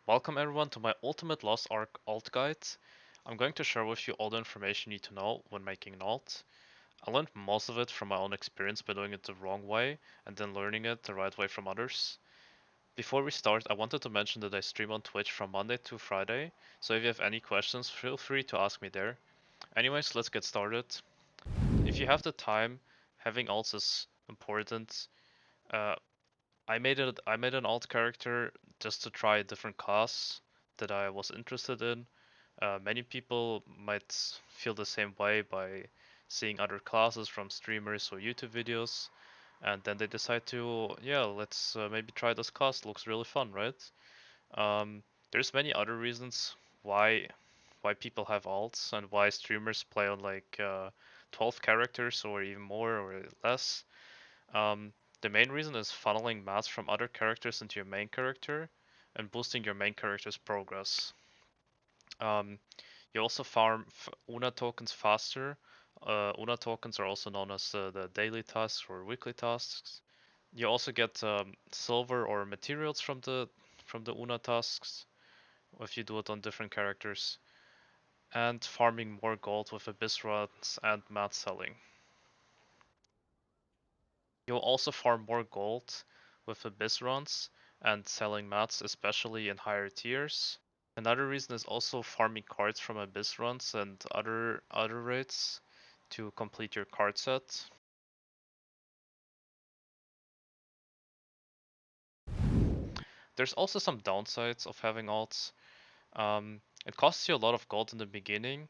Welcome everyone to my ultimate Lost Ark alt guide. I'm going to share with you all the information you need to know when making an alt. I learned most of it from my own experience by doing it the wrong way and then learning it the right way from others. Before we start, I wanted to mention that I stream on Twitch from Monday to Friday, so if you have any questions, feel free to ask me there. Anyways, let's get started. If you have the time, having alts is important. Uh, I made an alt character just to try a different class that I was interested in. Many people might feel the same way by seeing other classes from streamers or YouTube videos, and then they decide to, yeah, let's maybe try this class. Looks really fun, right? There's many other reasons why why people have alts and why streamers play on like 12 characters or even more or less. Um, the main reason is funneling mats from other characters into your main character and boosting your main character's progress. Um, you also farm Una tokens faster. Una tokens are also known as the daily tasks or weekly tasks. You also get silver or materials from the Una tasks if you do it on different characters, and farming more gold with abyss runs and mat selling. You'll also farm more gold with abyss runs and selling mats, especially in higher tiers. Another reason is also farming cards from abyss runs and other raids to complete your card set. There's also some downsides of having alts. It costs you a lot of gold in the beginning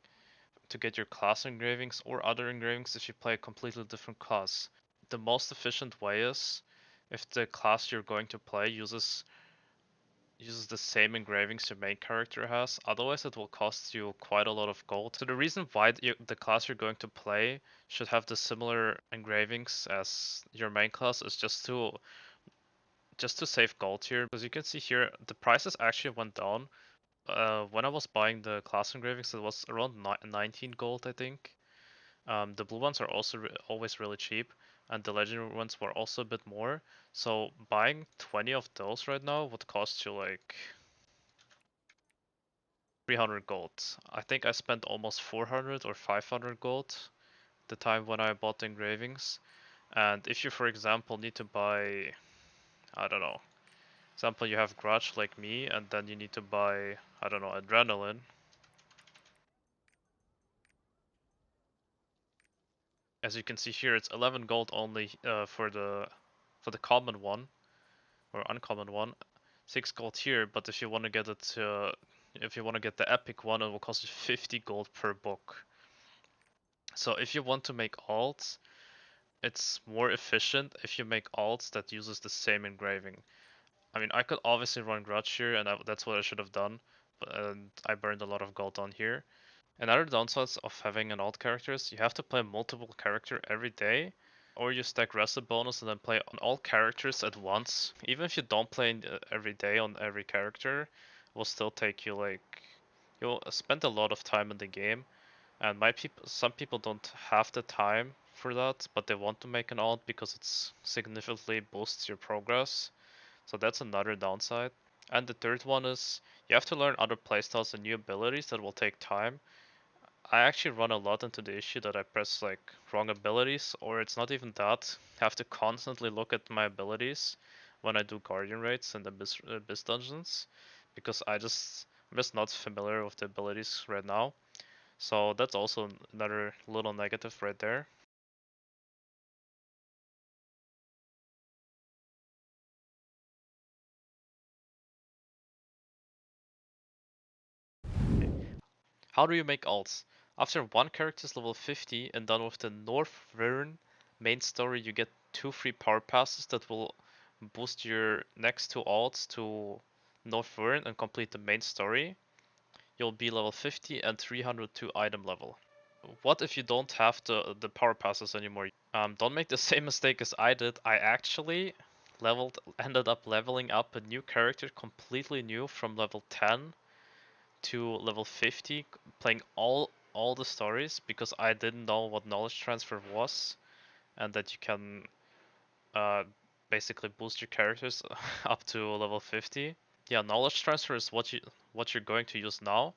to get your class engravings or other engravings if you play a completely different class. The most efficient way is if the class you're going to play uses the same engravings your main character has, otherwise it will cost you quite a lot of gold. So the reason why the class you're going to play should have the similar engravings as your main class is just to save gold here. As you can see here, the prices actually went down. When I was buying the class engravings, it was around 19 gold, I think. The blue ones are also always really cheap, and the legendary ones were also a bit more. So buying 20 of those right now would cost you like 300 gold. I think I spent almost 400 or 500 gold the time when I bought the engravings. And if you, for example, need to buy, I don't know, example you have Grudge like me, and then you need to buy, I don't know, Adrenaline. As you can see here, it's 11 gold only for the common one or uncommon one, 6 gold here. But if you want to get it, if you want to get the epic one, it will cost you 50 gold per book. So if you want to make alts, it's more efficient if you make alts that uses the same engraving. I mean, I could obviously run Grudge here, and that's what I should have done, but I burned a lot of gold on here. Another downside of having an alt character is you have to play multiple character every day, or you stack reset bonus and then play on all characters at once. Even if you don't play every day on every character, it will still take you like you'll spend a lot of time in the game. And some people don't have the time for that, but they want to make an alt because it's significantly boosts your progress. So that's another downside. And the third one is you have to learn other playstyles and new abilities that will take time. I actually run a lot into the issue that I press like wrong abilities, or it's not even that. I have to constantly look at my abilities when I do Guardian raids and Abyss dungeons, because I'm just not familiar with the abilities right now. So that's also another little negative right there. How do you make alts? After one character is level 50 and done with the Northern main story, you get 2 free power passes that will boost your next 2 alts to Northern and complete the main story. You'll be level 50 and 302 item level. What if you don't have the power passes anymore? Don't make the same mistake as I did. I actually ended up leveling up a new character completely new from level 10 to level 50, playing all the stories because I didn't know what knowledge transfer was, and that you can uh, basically boost your characters up to level 50. Yeah, knowledge transfer is what you're going to use now.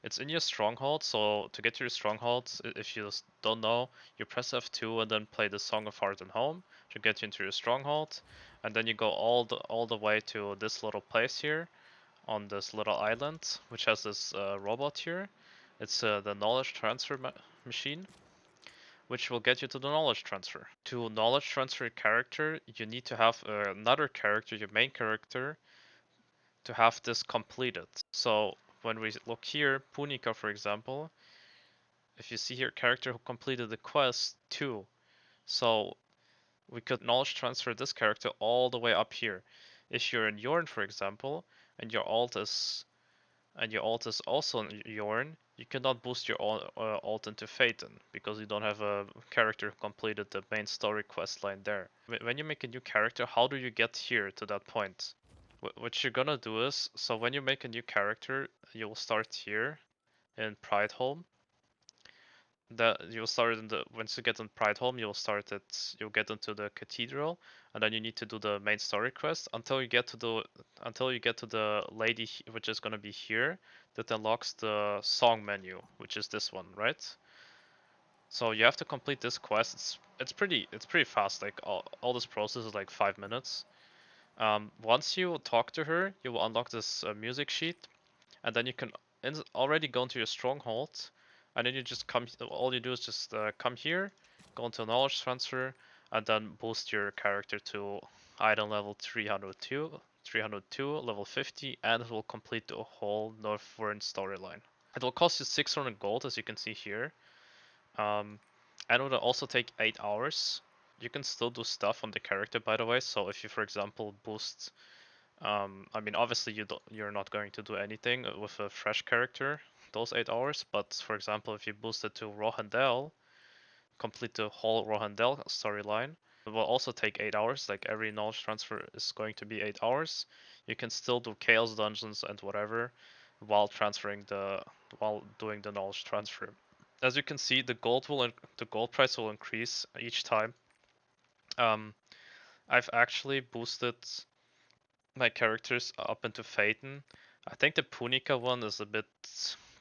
It's in your stronghold, so to get to your stronghold, if you don't know, you press F2 and then play the Song of Heart and Home to get you into your stronghold, and then you go all the way to this little place here on this little island, which has this robot here. It's the knowledge transfer machine, which will get you to the knowledge transfer. To knowledge transfer your character, you need to have another character, your main character, to have this completed. So when we look here, Punika for example, if you see here character who completed the quest 2, so we could knowledge transfer this character all the way up here. If you're in Yorn for example, and your alt is also in Yorn, you cannot boost your alt into Phaeton because you don't have a character who completed the main story quest line there. When you make a new character, how do you get here to that point? What you're gonna do is, so when you make a new character, you'll start here in Prideholm. That you'll start in the once you get in Prideholm, you'll get into the cathedral, and then you need to do the main story quest until you get to the lady which is gonna be here that unlocks the song menu, which is this one, right? So you have to complete this quest. It's pretty fast. Like all this process is like 5 minutes. Once you talk to her, you will unlock this music sheet, and then you can already go into your stronghold, and then you just come. All you do is just come here, go into knowledge transfer, and then boost your character to item level 302, level 50, and it will complete the whole Northern storyline. It will cost you 600 gold, as you can see here, and it will also take 8 hours. You can still do stuff on the character, by the way. So if you, for example, boost I mean, obviously you're not going to do anything with a fresh character those 8 hours. But for example, if you boost it to Rohandel, complete the whole Rohandel storyline, it will also take 8 hours. Like every knowledge transfer is going to be 8 hours. You can still do chaos dungeons and whatever while doing the knowledge transfer. As you can see, the gold price will increase each time. Um, I've actually boosted my characters up into Phaeton. I think the Punica one is a bit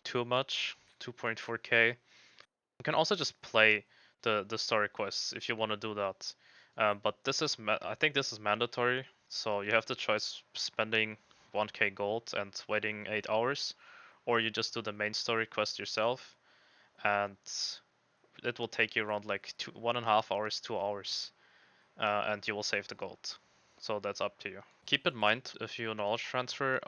too much, 2.4k. You can also just play the story quests if you want to do that. But I think this is mandatory, so you have to try spending 1k gold and waiting 8 hours, or you just do the main story quest yourself, and it will take you around like 1.5 hours, 2 hours, and you will save the gold. So that's up to you. Keep in mind, if you knowledge transfer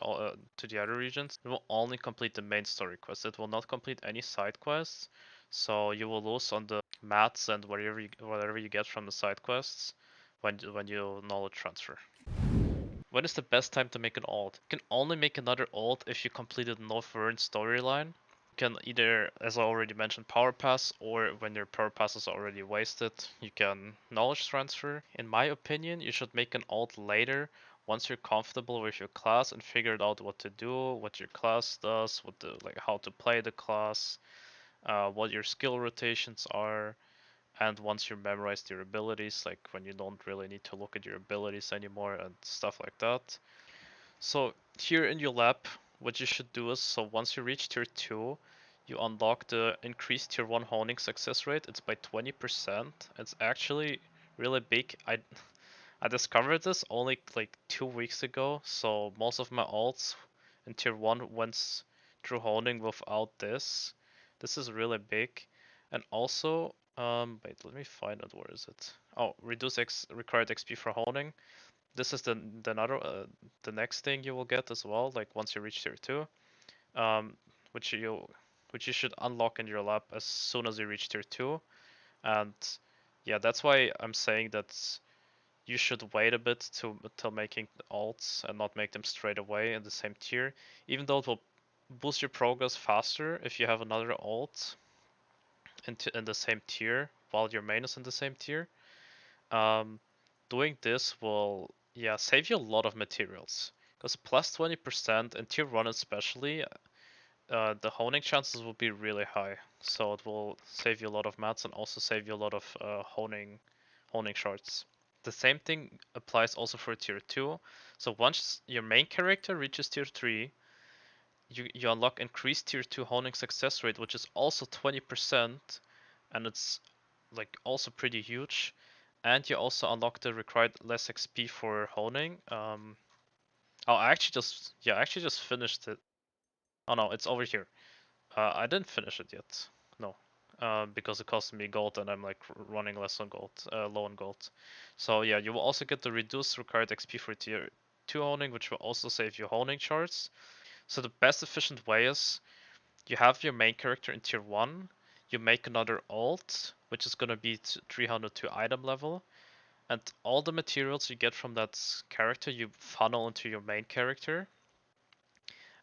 to the other regions, it will only complete the main story quest. It will not complete any side quests, so you will lose on the mats and whatever you get from the side quests when you knowledge transfer. When is the best time to make an alt? You can only make another alt if you completed Northern storyline. You can either, as I already mentioned, power pass, or when your power pass is already wasted, you can knowledge transfer. In my opinion, you should make an alt later once you're comfortable with your class and figured out what to do, what your class does, how to play the class, what your skill rotations are, and once you memorized your abilities, like when you don't really need to look at your abilities anymore and stuff like that. So here in your lab, what you should do is, so once you reach tier 2, you unlock the increased tier 1 honing success rate. It's by 20%. It's actually really big. I discovered this only like 2 weeks ago, so most of my alts in tier 1 went through honing without this. This is really big. And also, wait, let me find it. Where is it? Oh, reduce required XP for honing. This is the next thing you will get as well. Like once you reach tier 2, um, which you which you should unlock in your lab as soon as you reach tier 2. And yeah, that's why I'm saying that you should wait a bit till making alts and not make them straight away in the same tier, even though it will boost your progress faster if you have another alt in the same tier while your main is in the same tier. Um, Doing this will, yeah, save you a lot of materials. Because plus 20% in tier 1 especially, the honing chances will be really high. So it will save you a lot of mats and also save you a lot of honing shards. the same thing applies also for tier 2. So once your main character reaches tier 3, you unlock increased tier 2 honing success rate, which is also 20%, and it's like also pretty huge. And you also unlock the required less XP for honing. Oh, I actually just finished it. Oh no, it's over here. I didn't finish it yet. No, because it cost me gold, and I'm like running less on gold, low on gold. So yeah, you will also get the reduced required XP for tier 2 honing, which will also save you honing shards. So the best efficient way is you have your main character in tier 1, you make another alt, which is gonna be 302 item level, and all the materials you get from that character you funnel into your main character,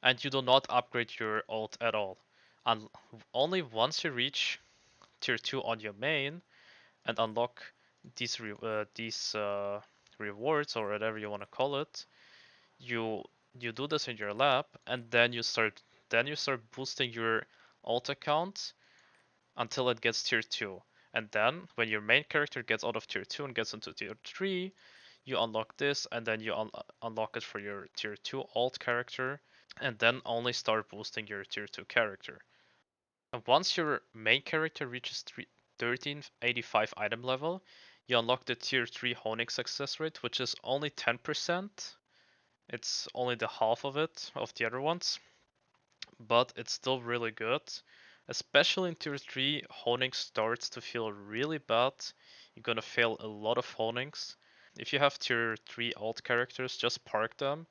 and you do not upgrade your alt at all. And only once you reach tier 2 on your main and unlock these rewards or whatever you want to call it, you you do this in your lab, and then you start boosting your alt account until it gets tier 2. And then when your main character gets out of tier 2 and gets into tier 3, you unlock this, and then you unlock it for your tier 2 alt character, and then only start boosting your tier 2 character. And once your main character reaches 1385 item level, you unlock the tier 3 honing success rate, which is only 10%. It's only the half of it of the other ones, but it's still really good. Especially in tier 3, honing starts to feel really bad. You're gonna fail a lot of honings. If you have tier 3 alt characters, just park them,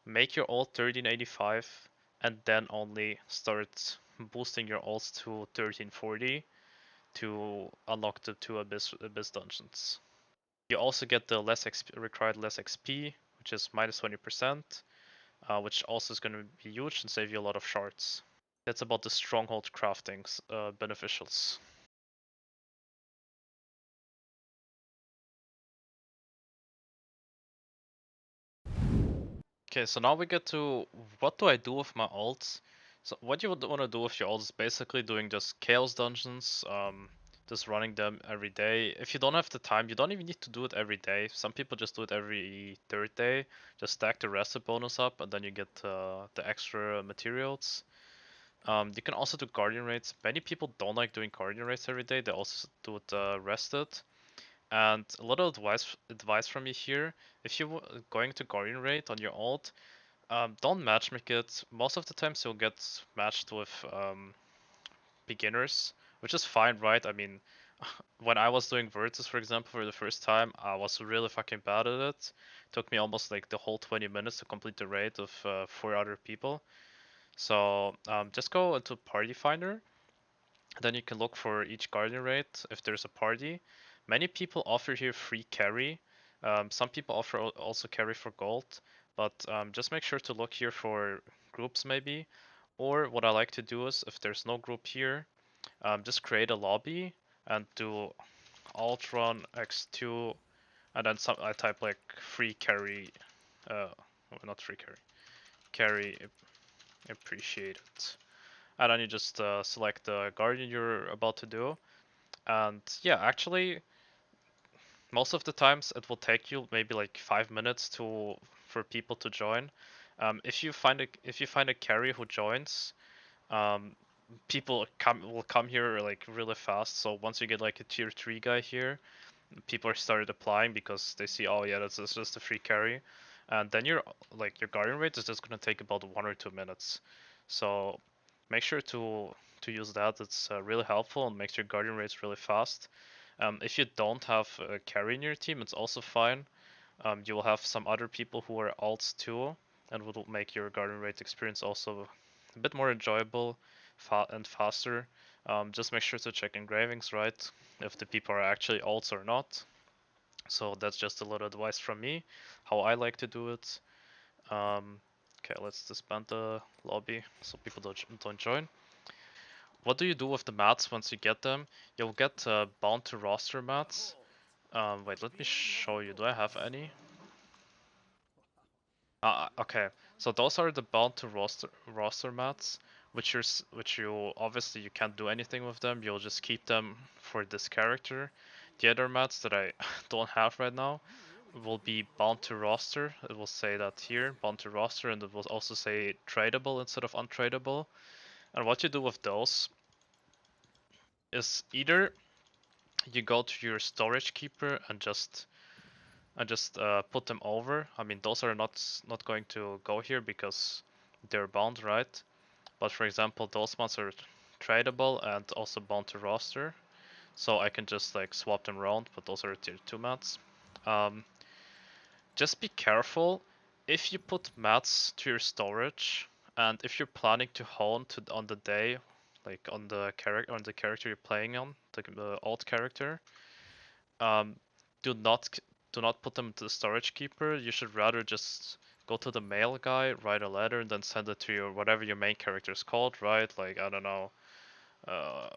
make your alt 1385, and then only start boosting your alts to 1340 to unlock the two Abyss dungeons. You also get the required less XP, which is minus 20%, which also is going to be huge and save you a lot of shards. That's about the Stronghold crafting's beneficials. Okay, so now we get to what do I do with my alts? So what you would want to do with your alts is basically doing just chaos dungeons, just running them every day. If you don't have the time, you don't even need to do it every day. Some people just do it every third day. Just stack the rested bonus up, and then you get the extra materials. You can also do guardian raids. Many people don't like doing guardian raids every day. They also do it rested. And a little advice from me here: if you're going to guardian raid on your alt, don't matchmake it. Most of the times you'll get matched with beginners, which is fine, right? I mean, when I was doing Virtus, for example, for the first time, I was really fucking bad at it. Took me almost like the whole 20 minutes to complete the raid of 4 other people. So just go into Party Finder. Then you can look for each guardian raid if there's a party. Many people offer here free carry. Some people offer also carry for gold, but just make sure to look here for groups maybe. Or what I like to do is if there's no group here, just create a lobby and do alt run x2, and then I type like free carry, not free carry appreciated. And then you just select the guardian you're about to do. And yeah, actually, most of the times it will take you maybe like 5 minutes for people to join. If you find a carry who joins, um, people will come here like really fast. So once you get like a tier 3 guy here, people are started applying because they see, oh yeah, that's just a free carry, and then your guardian rate is just gonna take about 1 or 2 minutes. So make sure to use that. It's really helpful and makes your guardian rates really fast. If you don't have a carry in your team, it's also fine. You will have some other people who are alts too, and will make your guardian rate experience also a bit more enjoyable and faster. Just make sure to check engravings, right? If the people are actually alts or not. So that's just a little advice from me, how I like to do it. Okay, let's disband the lobby so people don't join. What do you do with the mats once you get them? You'll get bound to roster mats. Wait, let me show you. Do I have any? Okay. So those are the bound to roster mats, which you obviously you can't do anything with them. You'll just keep them for this character. The other mats that I don't have right now will be bound to roster. It will say that here, bound to roster, and it will also say tradable instead of untradeable. And what you do with those is either you go to your storage keeper and just put them over. I mean, those are not going to go here because they're bound, right? But for example, those ones are tradable and also bound to roster, so I can just like swap them around. But those are tier 2 mats. Um, just be careful if you put mats to your storage, and if you're planning to hone to on the day, like on the character you're playing on, the alt character. Um, do not do not put them to the storage keeper. You should rather just go to the mail guy, write a letter, and then send it to your whatever your main character is called, right? Like I don't know, uh,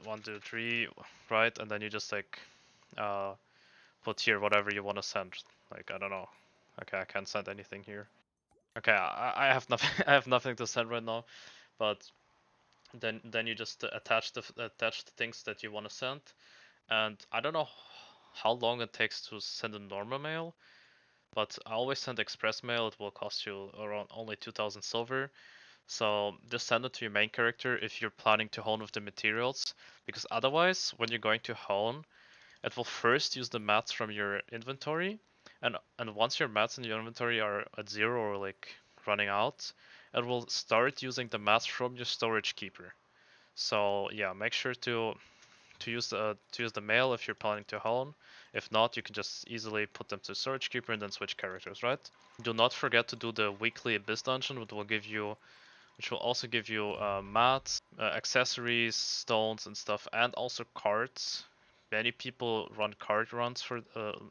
1, 2, 3, right? And then you just like uh put here whatever you want to send. Like I don't know. Okay, I can't send anything here. Okay, I have nothing. I have nothing to send right now. But then you just attach the things that you want to send. And I don't know how long it takes to send a normal mail, but I always send express mail. It will cost you around only 2000 silver. So just send it to your main character if you're planning to hone with the materials, because otherwise, when you're going to hone, it will first use the mats from your inventory, and once your mats in your inventory are at zero or like running out, it will start using the mats from your storage keeper. So yeah, make sure to use the mail if you're planning to hone. If not, you can just easily put them to storage keeper and then switch characters, right? Do not forget to do the weekly abyss dungeon, which will also give you mats, accessories, stones, and stuff, and also cards. Many people run card runs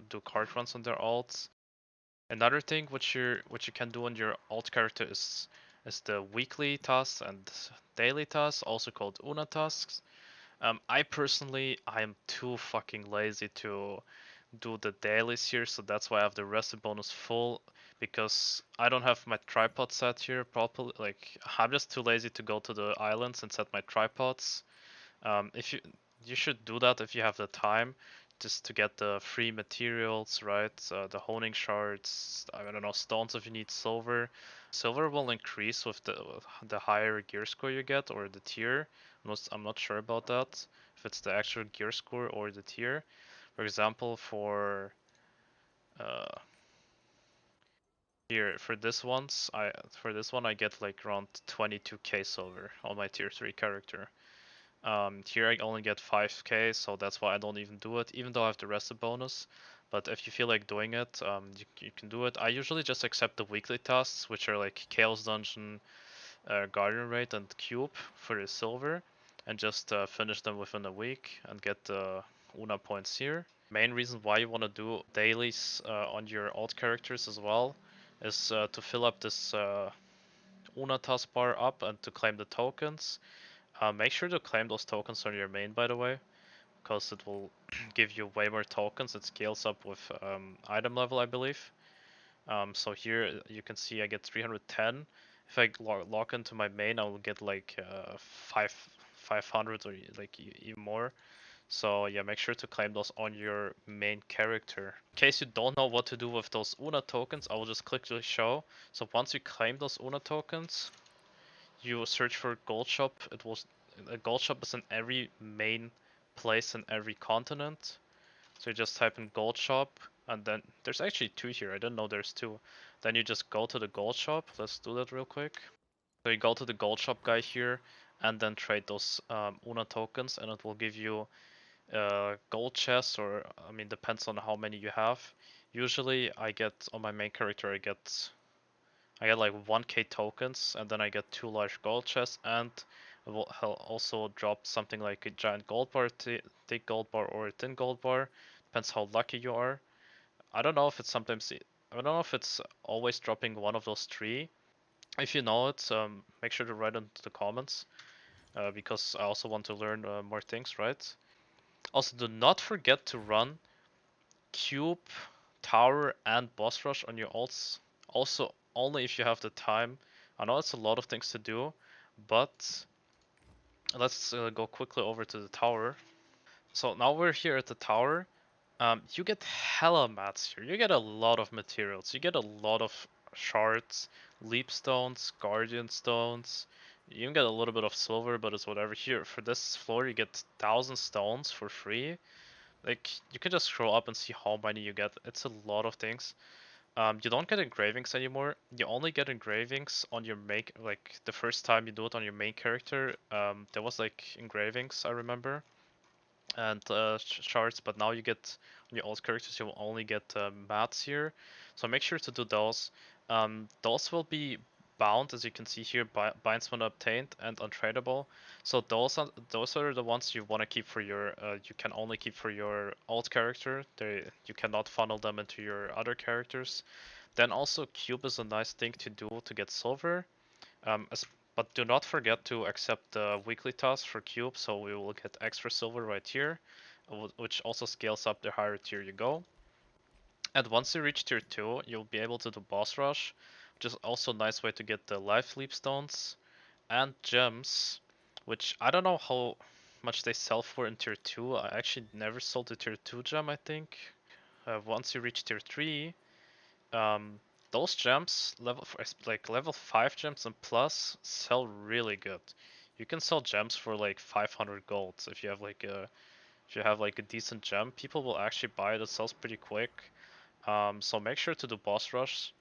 do card runs on their alts. Another thing which you can do on your alt character is the weekly tasks and daily tasks, also called Una tasks. I personally, I'm too fucking lazy to do the dailies here, so that's why I have the rested bonus full, because I don't have my tripod set here properly. Like, I'm just too lazy to go to the islands and set my tripods. If you should do that if you have the time, just to get the free materials, right? The honing shards, I don't know, stones if you need silver. Silver will increase with the higher gear score you get or the tier. I'm not sure about that. If it's the actual gear score or the tier. For example, uh, for this one I get like around 22k silver on my tier 3 character. Here I only get 5k, so that's why I don't even do it, even though I have the rested bonus. But if you feel like doing it, you can do it. I usually just accept the weekly tasks, which are like Chaos Dungeon, Guardian Raid, and Cube for the silver, and just finish them within a week and get the Una points here. Main reason why you want to do dailies on your alt characters as well is to fill up this Una taskbar up and to claim the tokens. Make sure to claim those tokens on your main, by the way, because it will give you way more tokens. It scales up with item level, I believe. So here you can see I get 310. If I log into my main, I will get like 500 or like even more. So yeah, make sure to claim those on your main character. In case you don't know what to do with those Una tokens, I will just click to show. So once you claim those Una tokens, you search for gold shop. A gold shop is in every main place in every continent. So you just type in gold shop, and then there's actually two here. I didn't know there's two. Then you just go to the gold shop. Let's do that real quick. So you go to the gold shop guy here, and then trade those Una tokens, and it will give you gold chests, or I mean depends on how many you have. Usually I get on my main character I get like 1k tokens, and then I get 2 large gold chests, and it will also drop something like a giant gold bar, thick gold bar, or a thin gold bar. Depends how lucky you are. I don't know if it's sometimes I don't know if it's always dropping one of those three. If you know it, make sure to write into the comments, because I also want to learn more things, right? Also, do not forget to run Cube, Tower, and Bossrush on your alts. Also, only if you have the time. I know it's a lot of things to do, but let's go quickly over to the tower. So now we're here at the tower. You get hella mats here. You get a lot of materials. You get a lot of shards, leap stones, guardian stones. You even get a little bit of silver, but it's whatever. Here for this floor, you get 1,000 stones for free. Like you can just scroll up and see how many you get. It's a lot of things. You don't get engravings anymore. You only get engravings on your make. Like the first time you do it on your main character, there was like engravings, I remember, and shards, but now you get on your old characters you will only get mats here, so make sure to do those. Those will be bound, as you can see here, binds when obtained and untradeable. So those are the ones you want to keep for your you can only keep for your old character. You cannot funnel them into your other characters. Then also cube is a nice thing to do to get silver. But do not forget to accept the weekly task for cube, so we will get extra silver right here, which also scales up the higher tier you go. And once you reach tier 2, you'll be able to do boss rush, which is also a nice way to get the life leap stones and gems, which I don't know how much they sell for in tier 2. I actually never sold the tier 2 gem, I think. Once you reach tier 3, um, those gems, like level 5 gems and plus, sell really good. You can sell gems for like 500 gold if you have like a decent gem. People will actually buy it. It sells pretty quick. So make sure to do boss rush.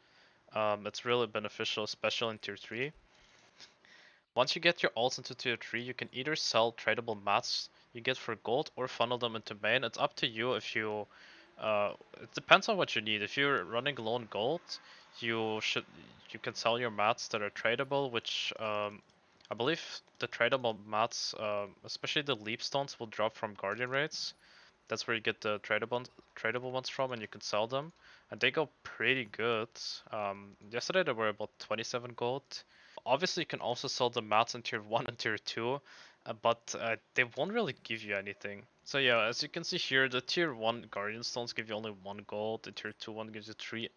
It's really beneficial, especially in tier 3. Once you get your alts into tier 3, you can either sell tradable mats you get for gold or funnel them into main. It's up to you if you. It depends on what you need. If you're running low on gold, you can sell your mats that are tradable, which I believe the tradable mats, especially the leap stones, will drop from guardian raids. That's where you get the tradable ones from, and you can sell them, and they go pretty good. Yesterday they were about 27 gold. Obviously, you can also sell the mats in tier 1 and tier 2, but they won't really give you anything. So yeah, as you can see here, the tier 1 guardian stones give you only 1 gold, the tier 2 one gives you 3.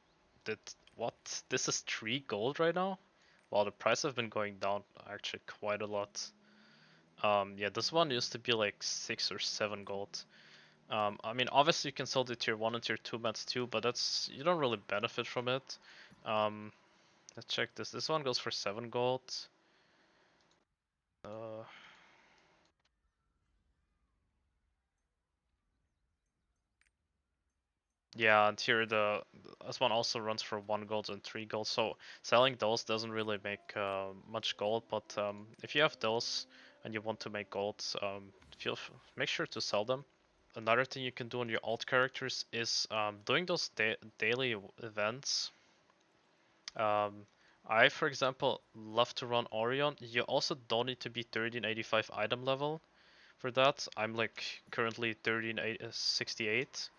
What? This is 3 gold right now? Wow, the price have been going down actually quite a lot. Yeah, this one used to be like 6 or 7 gold. I mean, obviously you can sell the tier 1 and tier 2 mats too, but you don't really benefit from it. Um, let's check this. This one goes for 7 gold. Uh, yeah, and here this one also runs for 1 gold and 3 gold. So selling those doesn't really make much gold, but if you have those and you want to make gold, make sure to sell them. Another thing you can do on your alt characters is doing those daily events. Um, I, for example, love to run Orion. You also don't need to be 1385 item level for that. I'm like currently 1368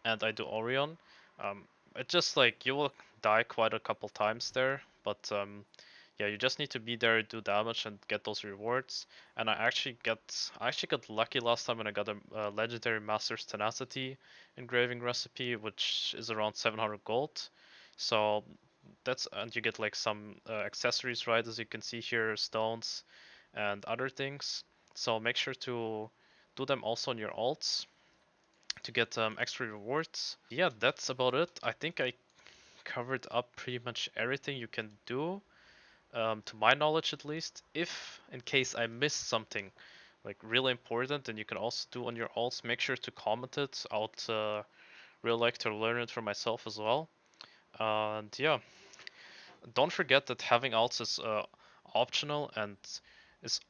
and I do Orion. Um, it just like you will die quite a couple times there, but yeah, you just need to be there, do damage, and get those rewards. And I actually got lucky last time when I got a legendary Master's Tenacity engraving recipe, which is around 700 gold. So and you get like some accessories, right? As you can see here, stones and other things. So make sure to do them also on your alts to get extra rewards. Yeah, that's about it. I think I covered up pretty much everything you can do, to my knowledge at least. If in case I missed something like really important, then you can also do on your alts. Make sure to comment it. I'd really like to learn it for myself as well. And yeah, don't forget that having alts is optional and is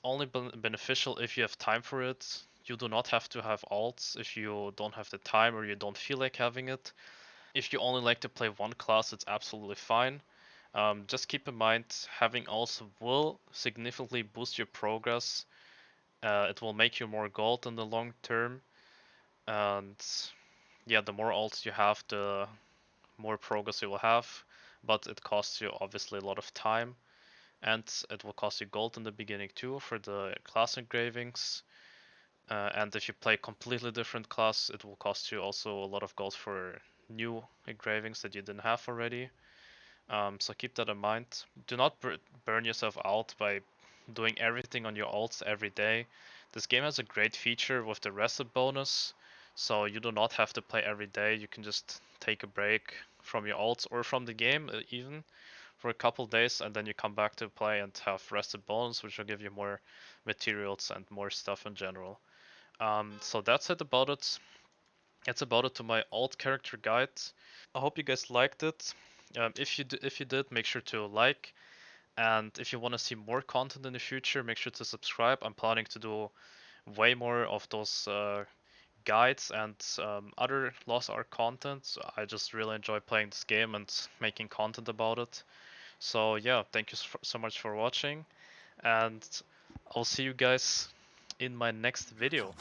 only beneficial if you have time for it. You do not have to have alts if you don't have the time or you don't feel like having it. If you only like to play one class, it's absolutely fine. Just keep in mind, having alts will significantly boost your progress. It will make you more gold in the long term. And yeah, the more alts you have, the more progress you will have. But it costs you obviously a lot of time. And it will cost you gold in the beginning too for the class engravings. And if you play completely different class, it will cost you also a lot of gold for new engravings that you didn't have already. So keep that in mind. Do not burn yourself out by doing everything on your alts every day. This game has a great feature with the reset bonus, so you do not have to play every day. You can just take a break from your ults or from the game even for a couple days, and then you come back to play and have rested bonus, which will give you more materials and more stuff in general. So that's it about it. That's about it to my alt character guide. I hope you guys liked it. If you did, make sure to like. And if you want to see more content in the future, make sure to subscribe. I'm planning to do way more of those guides and other Lost Ark content. So I just really enjoy playing this game and making content about it. So yeah, thank you so much for watching, and I'll see you guys in my next video.